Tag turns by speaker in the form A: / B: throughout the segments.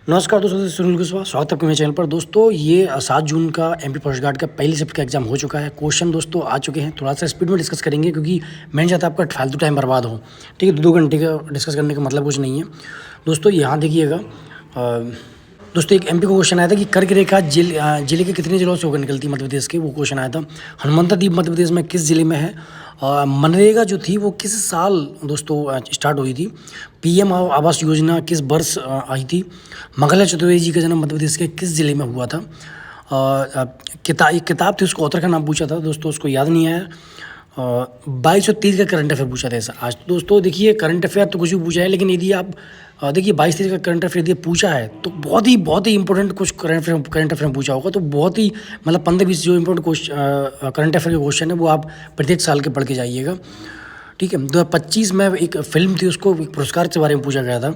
A: नमस्कार दोस्तों, सुनील कुशवाहा स्वागत है आपके मेरे चैनल पर। दोस्तों ये 7 जून का एमपी फर्स्ट गार्ड का पहली शिफ्ट का एग्जाम हो चुका है। क्वेश्चन दोस्तों आ चुके हैं, थोड़ा सा स्पीड में डिस्कस करेंगे क्योंकि मैं नहीं चाहता आपका फालतू टाइम बर्बाद हो। ठीक है, 2 घंटे का डिस्कस करने का मतलब कुछ नहीं है। दोस्तों यहाँ देखिएगा, दोस्तों एक एमपी को क्वेश्चन आया था कि कर्क रेखा जिले के कितने जिलों से होकर निकलती है मध्य प्रदेश के, वो क्वेश्चन आया था। हनुमंता द्वीप मध्य प्रदेश में किस जिले में है? मनरेगा जो थी वो किस साल दोस्तों स्टार्ट हुई थी? पीएम आवास योजना किस वर्ष आई थी? मंगला चतुर्वेदी जी का जन्म मध्य प्रदेश के किस जिले में हुआ था? एक किताब थी, उसको ऑथर का नाम पूछा था दोस्तों, उसको याद नहीं आया। 2230 का करंट अफेयर पूछा था ऐसा आज। दोस्तों देखिए, करंट अफेयर तो कुछ भी पूछा है, लेकिन यदि आप देखिए 2230 का करंट अफेयर यदि पूछा है तो बहुत ही इंपॉर्टेंट कुछ करंट अफेयर पूछा होगा। तो बहुत ही मतलब 15-20 जो इंपॉर्टेंट करंट अफेयर के क्वेश्चन है वो आप प्रत्येक साल के पढ़ के जाइएगा। ठीक है, 2025 में एक फिल्म थी, उसको एक पुरस्कार के बारे में पूछा गया था।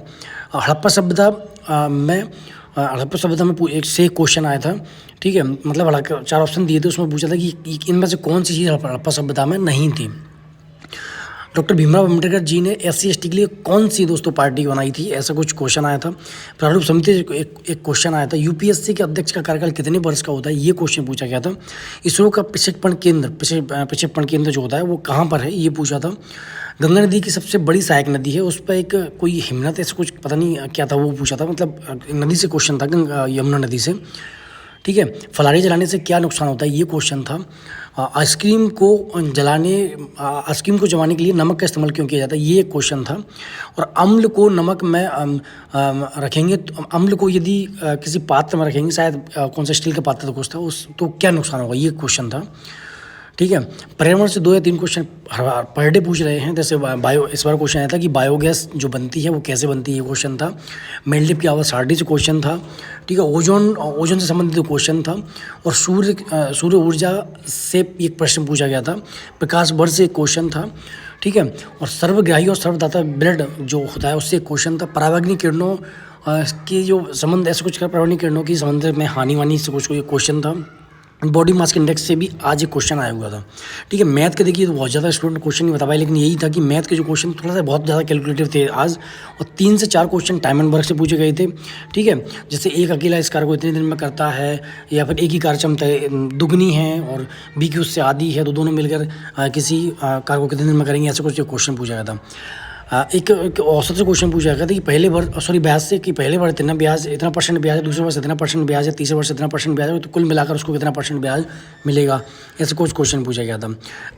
A: हड़प्पा सभ्यता में एक से क्वेश्चन आया था। ठीक है, मतलब 4 ऑप्शन दिए थे, उसमें पूछा था कि इनमें से कौन सी चीज़ हड़प्पा सभ्यता में नहीं थी। डॉक्टर भीमराव अम्बेडकर जी ने SC/ST के लिए कौन सी दोस्तों पार्टी बनाई थी, ऐसा कुछ क्वेश्चन आया था। प्रारूप समिति से एक क्वेश्चन आया था। UPSC के अध्यक्ष का कार्यकाल कितने वर्ष का होता है, ये क्वेश्चन पूछा गया था। इसरो का प्रक्षेपण केंद्र जो होता है वो कहाँ पर है, ये पूछा था। गंगा नदी की सबसे बड़ी सहायक नदी है, उस पर एक कोई हिमनद ऐसा कुछ पता नहीं क्या था वो पूछा था, मतलब नदी से क्वेश्चन था, यमुना नदी से। ठीक है, फलारी जलाने से क्या नुकसान होता है, ये क्वेश्चन था। आइसक्रीम को जमाने के लिए नमक का इस्तेमाल क्यों किया जाता है, ये एक क्वेश्चन था। और अम्ल को नमक में रखेंगे तो अम्ल को यदि किसी पात्र में रखेंगे, शायद कौन सा स्टील का पात्र तो कुछ था उस, तो क्या नुकसान होगा, ये क्वेश्चन था। ठीक है, पर्यावरण से 2 या 3 क्वेश्चन पर डे पूछ रहे हैं। जैसे इस बार क्वेश्चन आया था कि बायोगैस जो बनती है वो कैसे बनती है, ये क्वेश्चन था। मेल्टिव की आवाज़ सारडी से क्वेश्चन था। ठीक है, ओजोन से संबंधित क्वेश्चन था। और सूर्य ऊर्जा से एक प्रश्न पूछा गया था। प्रकाश वर्ष से एक क्वेश्चन था। ठीक है, और सर्वग्राही और सर्वदाता ब्लड जो होता है उससे एक क्वेश्चन था। पराबैंगनी किरणों की जो संबंध, ऐसा कुछ पराबैंगनी किरणों की संबंध में हानि से कुछ क्वेश्चन था। बॉडी मास इंडेक्स से भी आज एक क्वेश्चन आया हुआ था। ठीक है, मैथ के देखिए तो बहुत ज़्यादा स्टूडेंट क्वेश्चन नहीं बता पाए, लेकिन यही था कि मैथ के जो क्वेश्चन थोड़ा सा बहुत ज़्यादा कैलकुलेटिव थे आज। और 3 से 4 क्वेश्चन टाइम एंड वर्क से पूछे गए थे। ठीक है, जैसे एक अकेला इस कार्य को इतने दिन में करता है, या फिर एक ही कार्य क्षमता दुगनी है और B की उससे आधी है, तो दोनों मिलकर किसी कार्य को कितने दिन में करेंगे, ऐसा कुछ क्वेश्चन पूछा गया था। एक औसत से क्वेश्चन पूछा गया था कि ब्याज से कि पहले वर्ष इतना परसेंट ब्याज है, दूसरे वर्ष इतना परसेंट ब्याज है, तीसरे वर्ष इतना परसेंट ब्याज है, तो कुल मिलाकर उसको कितना परसेंट ब्याज मिलेगा, ऐसे कुछ क्वेश्चन पूछा गया था।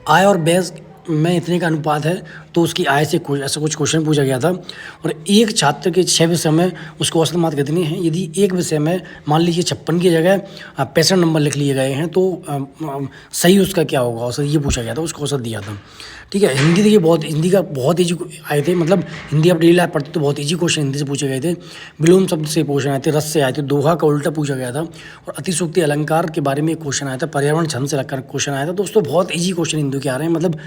A: आय और व्यय में इतने का अनुपात है तो उसकी आय से ऐसा कुछ क्वेश्चन पूछा गया था। और एक छात्र के 6 विषय में उसको औसत मार्क कितने हैं, यदि एक विषय में मान लीजिए 56 की जगह 65 नंबर लिख लिए गए हैं तो सही उसका क्या होगा औसत, ये पूछा गया था, उसको औसत दिया था। ठीक है, हिंदी का बहुत ईजी आए थे, मतलब हिंदी आप डेली लाइफ पढ़ते तो बहुत ईजी क्वेश्चन हिंदी से पूछे गए थे। विलोम शब्द से क्वेश्चन आए थे, रस से आए थे, दोहा का उल्टा पूछा गया था। और अतिशोक्ति अलंकार के बारे में एक क्वेश्चन आया था। पर्यावरण छंद से लगकर क्वेश्चन आया था। दोस्तों बहुत ईजी क्वेश्चन हिंदी के आ रहे हैं, मतलब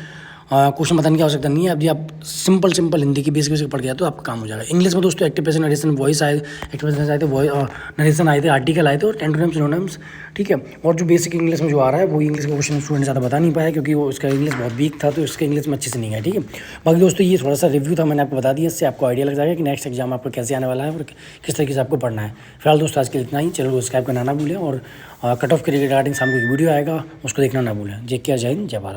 A: क्वेश्चन बताने की आवश्यकता नहीं है। अब आप सिंपल हिंदी की बेसिक पढ़ गया तो आपका काम हो जाएगा। इंग्लिश में दोस्तों एक्टिव पैसिव नरेशन वॉइस आए, नरेशन आए थे, आर्टिकल आए थे और एंटोनिम्स सिनोनिम्स। ठीक है, और जो बेसिक इंग्लिश में जो आ रहा है वो इंग्लिश का क्वेश्चन स्टूडेंट ज़्यादा बता नहीं पाया क्योंकि वो उसका इंग्लिश बहुत वीक था, तो इसका इंग्लिश में अच्छे से नहीं है। ठीक है, बाकी दोस्तों ये थोड़ा सा रिव्यू था, मैंने आपको बता दिया, इससे आपको आइडिया लग जाएगा कि नेक्स्ट एग्जाम आपको कैसे आने वाला है और किस तरीके से आपको पढ़ना है। फिलहाल दोस्तों आज के लिए इतना ही। चैनल को सब्सक्राइब करना ना भूलें और कट ऑफ के रिगार्डिंग शाम को एक वीडियो आएगा, उसको देखना ना भूलें। जय हिंद, जय भारत।